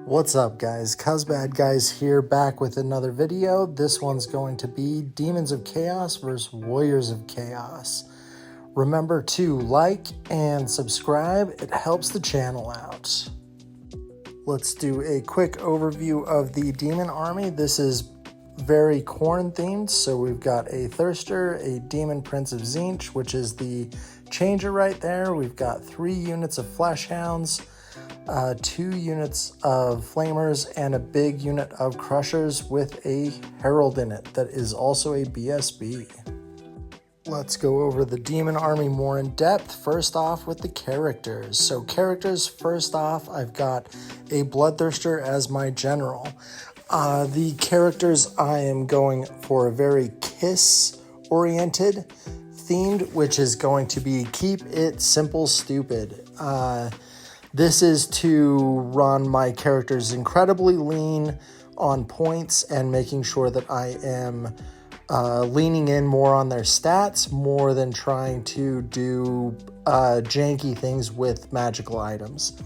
What's up, guys? Cuzbad Guys here, back with another video. This one's going to be Demons of Chaos versus Warriors of Chaos. Remember to like and subscribe, it helps the channel out. Let's do a quick overview of the demon army. This is very Khorne themed, so we've got a Thirster, a Demon Prince of Tzeentch, which is the changer right there. We've got 3 units of Fleshhounds, 2 units of Flamers, and a big unit of Crushers with a Herald in it that is also a BSB. Let's go over the demon army more in depth. First off with the characters. So characters, first off, I've got a Bloodthirster as my general. The characters, I am going for a very Kiss-oriented themed, which is going to be Keep It Simple Stupid. This is to run my characters incredibly lean on points and making sure that I am leaning in more on their stats more than trying to do janky things with magical items.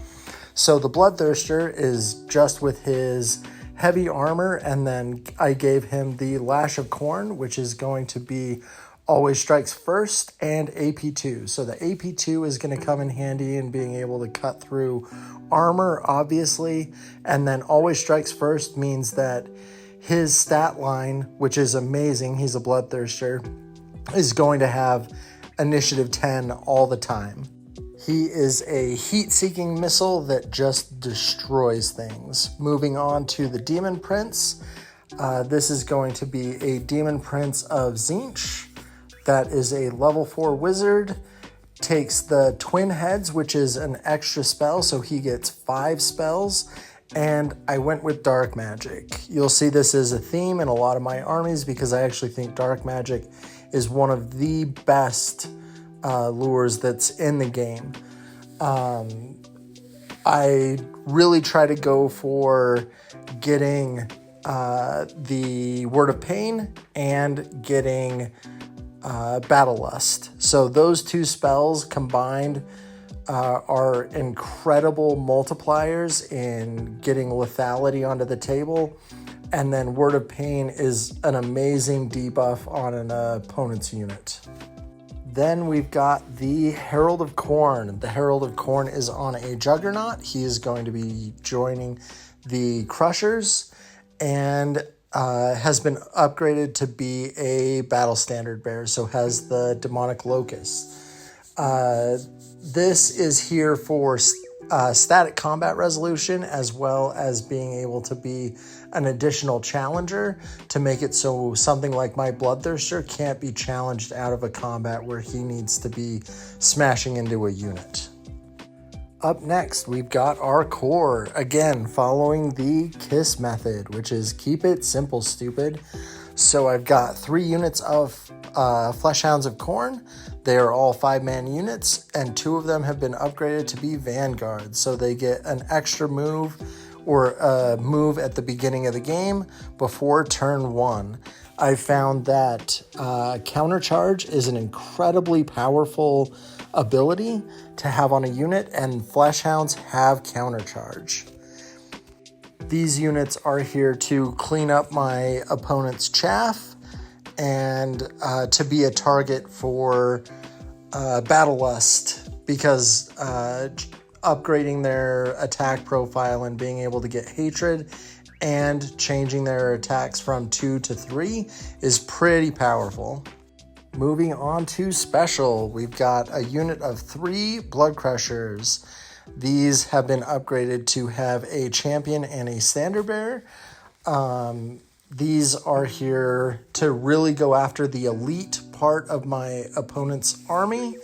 So the Bloodthirster is just with his heavy armor, and then I gave him the Lash of Khorne, which is going to be Always Strikes First and AP2. So the AP2 is going to come in handy in being able to cut through armor, obviously. And then Always Strikes First means that his stat line, which is amazing, he's a Bloodthirster, is going to have Initiative 10 all the time. He is a heat-seeking missile that just destroys things. Moving on to the Demon Prince. This is going to be a Demon Prince of Tzeentch. That is a level 4 wizard, takes the Twin Heads, which is an extra spell, so he gets 5 spells, and I went with Dark Magic. You'll see this as a theme in a lot of my armies because I actually think Dark Magic is one of the best lures that's in the game. I really try to go for getting the Word of Pain and getting Battle Lust. So those 2 spells combined are incredible multipliers in getting lethality onto the table. And then Word of Pain is an amazing debuff on an opponent's unit. Then we've got the Herald of Khorne. The Herald of Khorne is on a Juggernaut. He is going to be joining the Crushers and has been upgraded to be a battle standard bearer, so has the Demonic Locust. This is here for static combat resolution, as well as being able to be an additional challenger to make it so something like my Bloodthirster can't be challenged out of a combat where he needs to be smashing into a unit. Up next, we've got our core, again, following the KISS method, which is Keep It Simple Stupid. So I've got 3 units of Fleshhounds of Khorne. They are all 5-man units, and 2 of them have been upgraded to be Vanguard. So they get an extra move or a move at the beginning of the game before turn 1. I found that Countercharge is an incredibly powerful ability to have on a unit, and Fleshhounds have Countercharge. These units are here to clean up my opponent's chaff and to be a target for Battle Lust, because upgrading their attack profile and being able to get Hatred and changing their attacks from 2 to 3 is pretty powerful. Moving on to special, we've got a unit of 3 Blood Crushers. These have been upgraded to have a champion and a standard bearer. These are here to really go after the elite part of my opponent's army,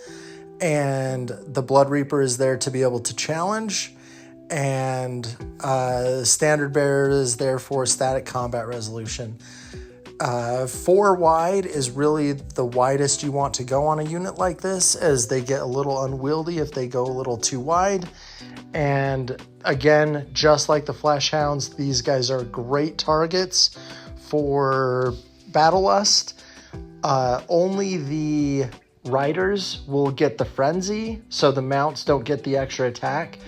and the Blood Reaper is there to be able to challenge, and standard bearer is there for static combat resolution. 4 wide is really the widest you want to go on a unit like this, as they get a little unwieldy if they go a little too wide. And again, just like the Fleshhounds, these guys are great targets for Battle Lust. Only the riders will get the Frenzy, so the mounts don't get the extra attack.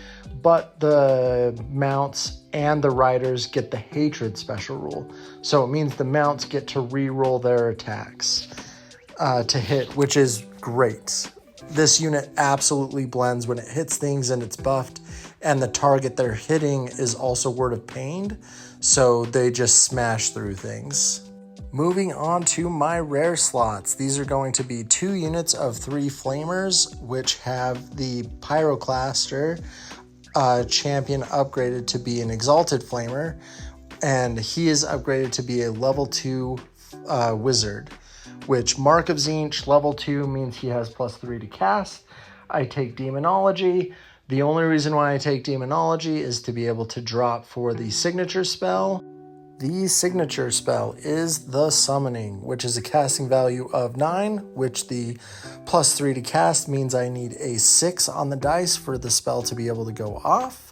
but the mounts and the riders get the hatred special rule. So it means the mounts get to re-roll their attacks to hit, which is great. This unit absolutely blends when it hits things and it's buffed, and the target they're hitting is also Word of Pain, so they just smash through things. Moving on to my rare slots. These are going to be 2 units of 3 Flamers, which have the Pyroclaster champion upgraded to be an Exalted Flamer, and he is upgraded to be a level 2 wizard, which Mark of Tzeentch, level 2, means he has +3 to cast. I take Demonology. The only reason why I take Demonology is to be able to drop for the signature spell. The signature spell is the Summoning, which is a casting value of 9, which the +3 to cast means I need a 6 on the dice for the spell to be able to go off.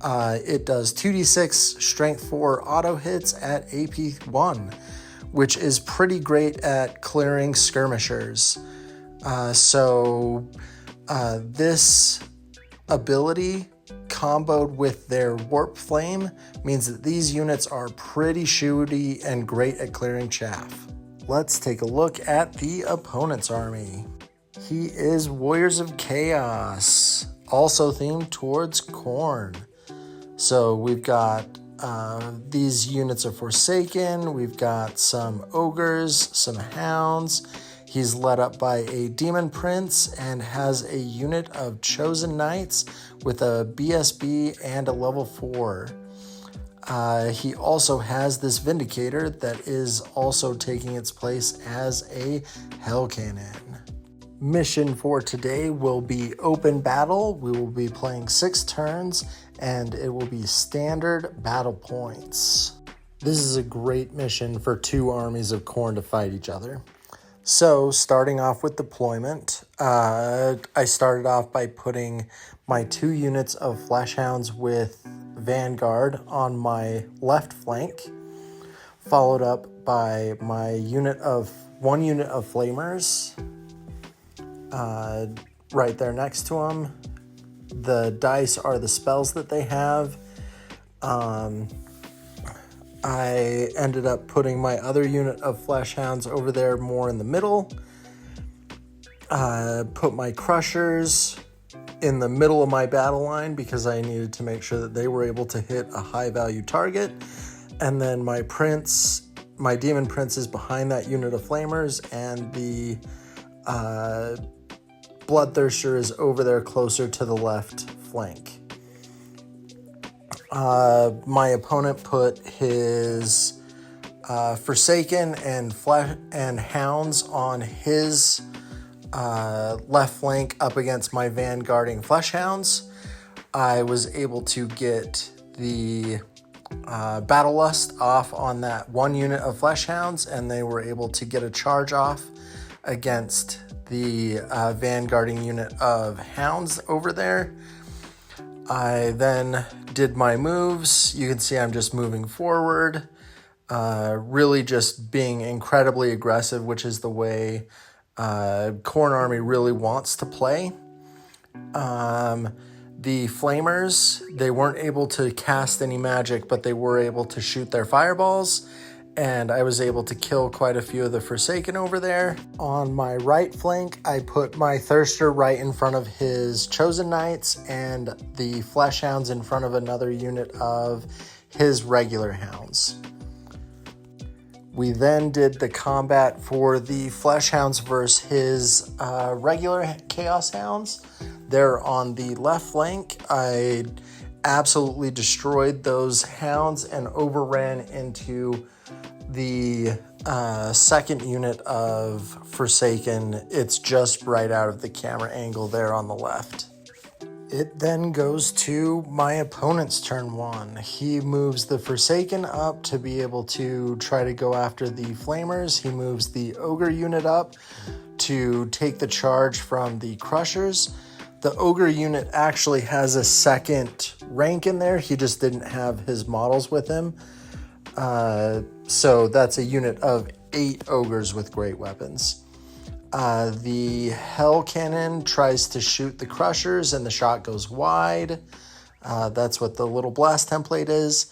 It does 2d6 strength 4 auto hits at AP 1, which is pretty great at clearing skirmishers. This ability comboed with their Warp Flame means that these units are pretty shooty and great at clearing chaff. Let's take a look at the opponent's army. He is Warriors of Chaos, also themed towards Khorne. So we've got these units of Forsaken, we've got some Ogres, some Hounds. He's led up by a Demon Prince and has a unit of Chosen Knights with a BSB and a level 4. He also has this Vindicator that is also taking its place as a Hell Cannon. Mission for today will be Open Battle. We will be playing 6 turns, and it will be standard battle points. This is a great mission for 2 armies of Khorne to fight each other. So, starting off with deployment, I started off by putting my 2 units of Fleshhounds with Vanguard on my left flank, followed up by my one unit of Flamers right there next to them. The dice are the spells that they have. I ended up putting my other unit of Fleshhounds over there more in the middle. Put my Crushers in the middle of my battle line because I needed to make sure that they were able to hit a high value target. And then my Demon Prince is behind that unit of Flamers, and the Bloodthirster is over there closer to the left flank. My opponent put his Forsaken and Hounds on his left flank up against my Vanguarding Fleshhounds. I was able to get the Battle Lust off on that one unit of Fleshhounds, and they were able to get a charge off against the Vanguarding unit of Hounds over there. I then did my moves. You can see I'm just moving forward, really just being incredibly aggressive, which is the way Khorne Army really wants to play. The Flamers, they weren't able to cast any magic, but they were able to shoot their fireballs, and I was able to kill quite a few of the Forsaken over there. On my right flank, I put my Thirster right in front of his Chosen Knights and the Fleshhounds in front of another unit of his regular Hounds. We then did the combat for the Fleshhounds versus his regular Chaos Hounds. They're on the left flank. I absolutely destroyed those Hounds and overran into the second unit of Forsaken. It's just right out of the camera angle there on the left. It then goes to my opponent's turn 1. He moves the Forsaken up to be able to try to go after the Flamers. He moves the Ogre unit up to take the charge from the Crushers. The Ogre unit actually has a second rank in there. He just didn't have his models with him. So that's a unit of 8 Ogres with great weapons. The Hell Cannon tries to shoot the Crushers, and the shot goes wide. That's what the little blast template is.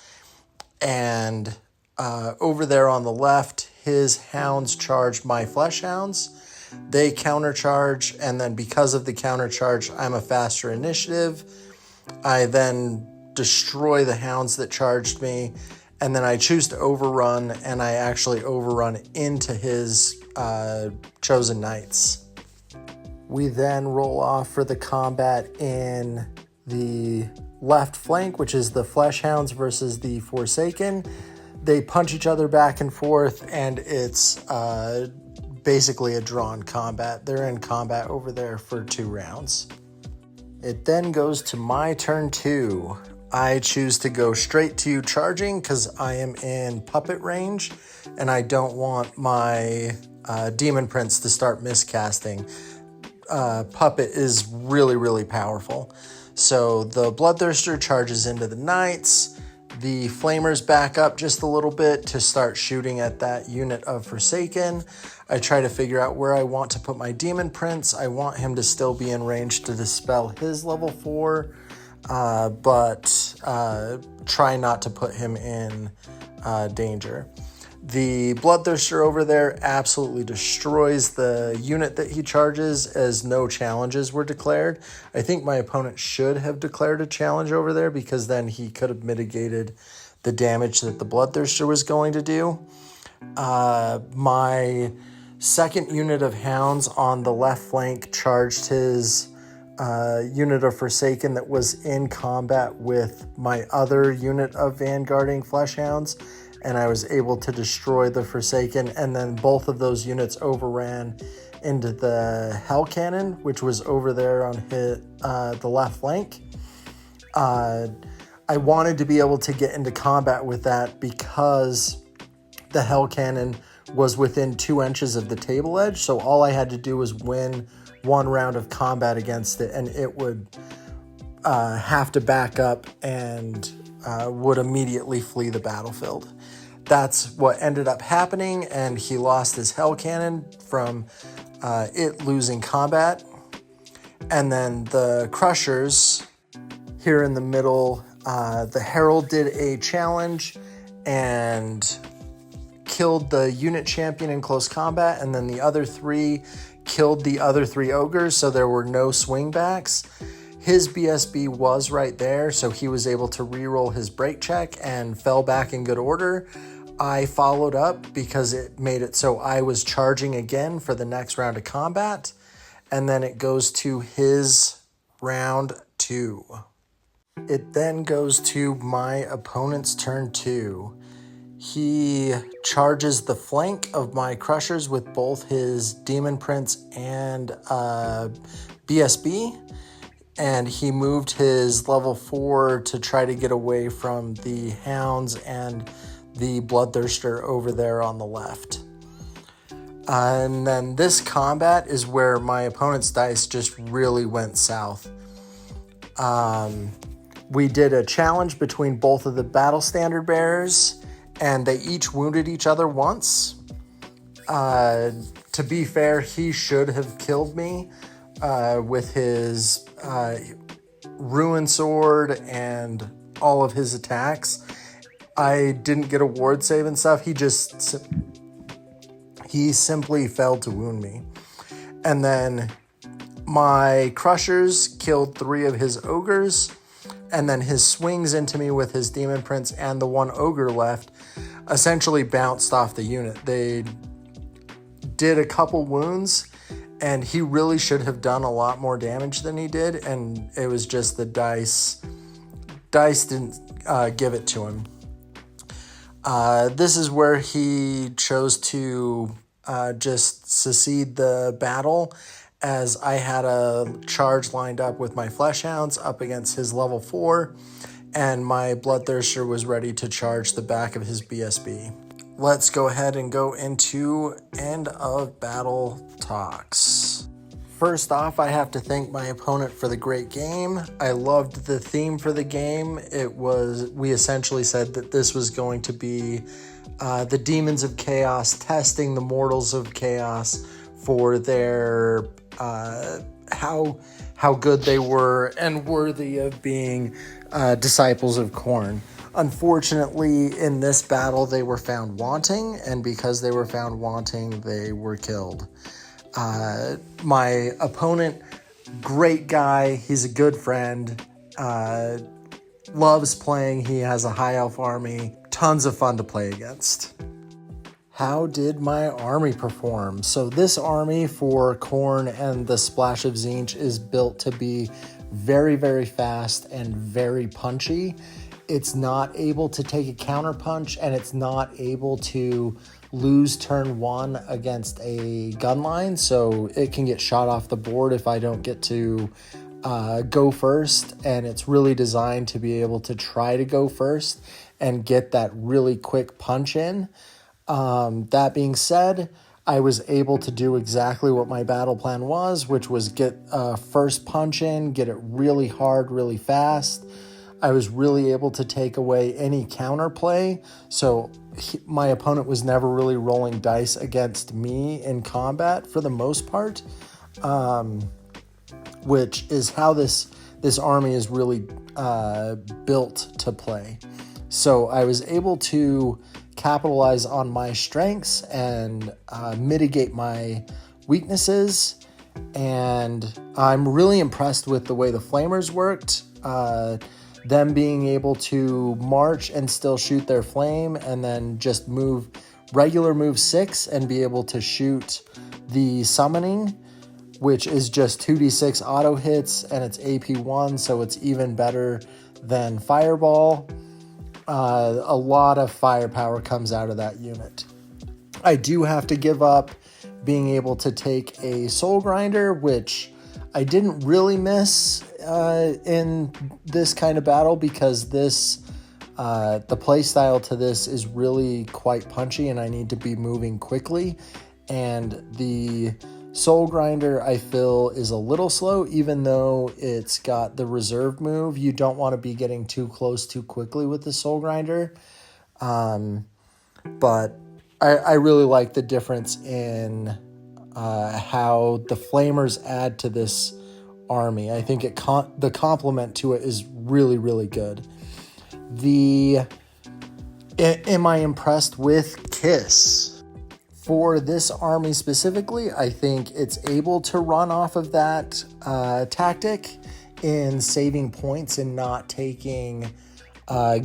And over there on the left, his hounds charge my flesh hounds. They countercharge, and then because of the countercharge, I'm a faster initiative. I then destroy the hounds that charged me, and then I choose to overrun, and I actually overrun into his chosen knights. We then roll off for the combat in the left flank, which is the Flesh Hounds versus the Forsaken. They punch each other back and forth, and it's basically a drawn combat. They're in combat over there for 2 rounds. It then goes to my turn 2. I choose to go straight to charging because I am in puppet range, and I don't want my Demon Prince to start miscasting. Puppet is really, really powerful. So the Bloodthirster charges into the Knights. The Flamers back up just a little bit to start shooting at that unit of Forsaken. I try to figure out where I want to put my Demon Prince. I want him to still be in range to dispel his level 4, but try not to put him in danger. The Bloodthirster over there absolutely destroys the unit that he charges, as no challenges were declared. I think my opponent should have declared a challenge over there, because then he could have mitigated the damage that the Bloodthirster was going to do. My second unit of hounds on the left flank charged his unit of Forsaken that was in combat with my other unit of vanguarding Flesh Hounds, and I was able to destroy the Forsaken, and then both of those units overran into the Hell Cannon, which was over there on the left flank. I wanted to be able to get into combat with that because the Hell Cannon was within 2 inches of the table edge, so all I had to do was win 1 round of combat against it, and it would have to back up and would immediately flee the battlefield. That's what ended up happening, and he lost his Hell Cannon from it losing combat. And then the Crushers here in the middle, the Herald did a challenge and killed the unit champion in close combat, and then the other 3 killed the other 3 ogres, so there were no swingbacks. His BSB was right there, so he was able to reroll his break check and fell back in good order. I followed up because it made it so I was charging again for the next round of combat, and then it goes to his round 2. It then goes to my opponent's turn 2. He charges the flank of my Crushers with both his Demon Prince and BSB, and he moved his level 4 to try to get away from the Hounds and the Bloodthirster over there on the left. And then this combat is where my opponent's dice just really went south. We did a challenge between both of the Battle Standard Bearers, and they each wounded each other once. To be fair, he should have killed me with his Ruin Sword and all of his attacks. I didn't get a ward save and stuff. He simply failed to wound me. And then my Crushers killed 3 of his ogres, and then his swings into me with his Demon Prince and the 1 ogre left essentially bounced off the unit. They did a couple wounds, and he really should have done a lot more damage than he did, and it was just the dice didn't give it to him. This is where he chose to just secede the battle, as I had a charge lined up with my Flesh Hounds up against his level 4, and my Bloodthirster was ready to charge the back of his BSB. Let's go ahead and go into end of battle talks. First off, I have to thank my opponent for the great game. I loved the theme for the game. We essentially said that this was going to be the Demons of Chaos testing the Mortals of Chaos for their how how good they were and worthy of being disciples of Khorne. Unfortunately, in this battle, they were found wanting, and because they were found wanting, they were killed. My opponent, great guy, he's a good friend, loves playing, he has a high elf army, tons of fun to play against. How did my army perform? So this army for Khorne and the Splash of Tzeentch is built to be very, very fast and very punchy. It's not able to take a counter punch, and it's not able to lose turn 1 against a gun line, so it can get shot off the board if I don't get to go first, and it's really designed to be able to try to go first and get that really quick punch in. That being said, I was able to do exactly what my battle plan was, which was get first punch in, get it really hard, really fast. I was really able to take away any counterplay, so my opponent was never really rolling dice against me in combat for the most part, which is how this army is really built to play. So I was able to capitalize on my strengths and mitigate my weaknesses, and I'm really impressed with the way the flamers worked. Them being able to march and still shoot their flame, and then just move regular move 6 and be able to shoot the summoning, which is just 2d6 auto hits, and it's AP 1, so it's even better than Fireball. A lot of firepower comes out of that unit. I do have to give up being able to take a Soul Grinder, which I didn't really miss in this kind of battle, because this the play style to this is really quite punchy, and I need to be moving quickly, and the Soul Grinder I feel is a little slow, even though it's got the reserve move. You don't want to be getting too close too quickly with the Soul Grinder, but I really like the difference in how the Flamers add to this army. I think the complement to it is really, really good. Am I impressed with Kiss? For this army specifically, I think it's able to run off of that tactic in saving points and not taking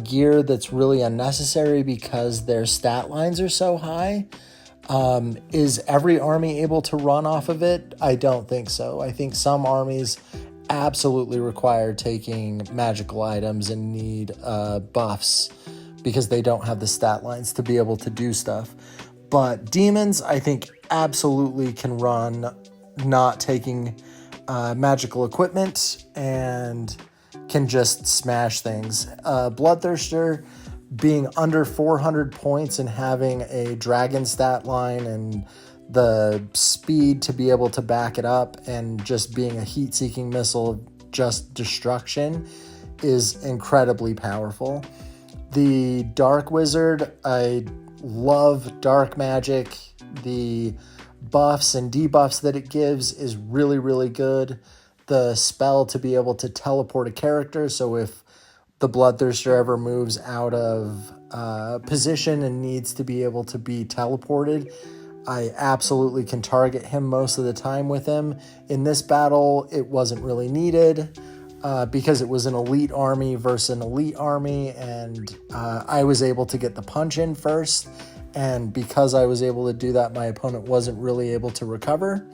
gear that's really unnecessary because their stat lines are so high. Is every army able to run off of it? I don't think so. I think some armies absolutely require taking magical items and need buffs because they don't have the stat lines to be able to do stuff. But Daemons, I think, absolutely can run not taking magical equipment and can just smash things. Bloodthirster, being under 400 points and having a dragon stat line and the speed to be able to back it up and just being a heat-seeking missile of just destruction is incredibly powerful. The Dark Wizard, I love dark magic. The buffs and debuffs that it gives is really, really good. The spell to be able to teleport a character, so if the Bloodthirster ever moves out of position and needs to be able to be teleported, I absolutely can target him most of the time with him. In this battle, it wasn't really needed because it was an elite army versus an elite army, and I was able to get the punch in first, and because I was able to do that, my opponent wasn't really able to recover.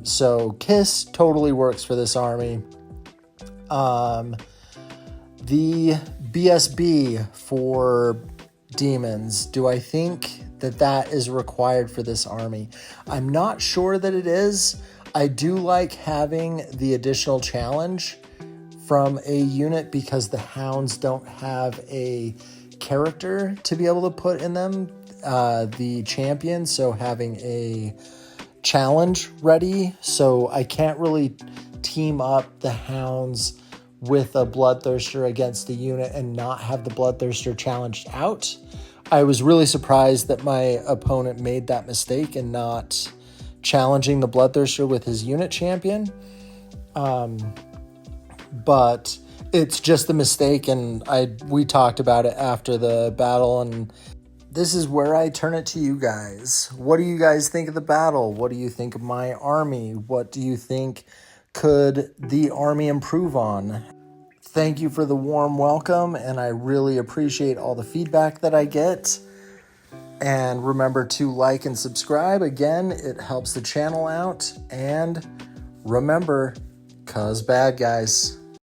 So Kiss totally works for this army. The BSB for Daemons, do I think that is required for this army? I'm not sure that it is. I do like having the additional challenge from a unit because the Hounds don't have a character to be able to put in them, the champion, so having a challenge ready, so I can't really team up the Hounds with a Bloodthirster against a unit and not have the Bloodthirster challenged out. I was really surprised that my opponent made that mistake and not challenging the Bloodthirster with his unit champion. But it's just a mistake, and we talked about it after the battle, and this is where I turn it to you guys. What do you guys think of the battle? What do you think of my army? What do you think could the army improve on? Thank you for the warm welcome, and I really appreciate all the feedback that I get. And remember to like and subscribe. Again, it helps the channel out. And remember, 'cause bad guys.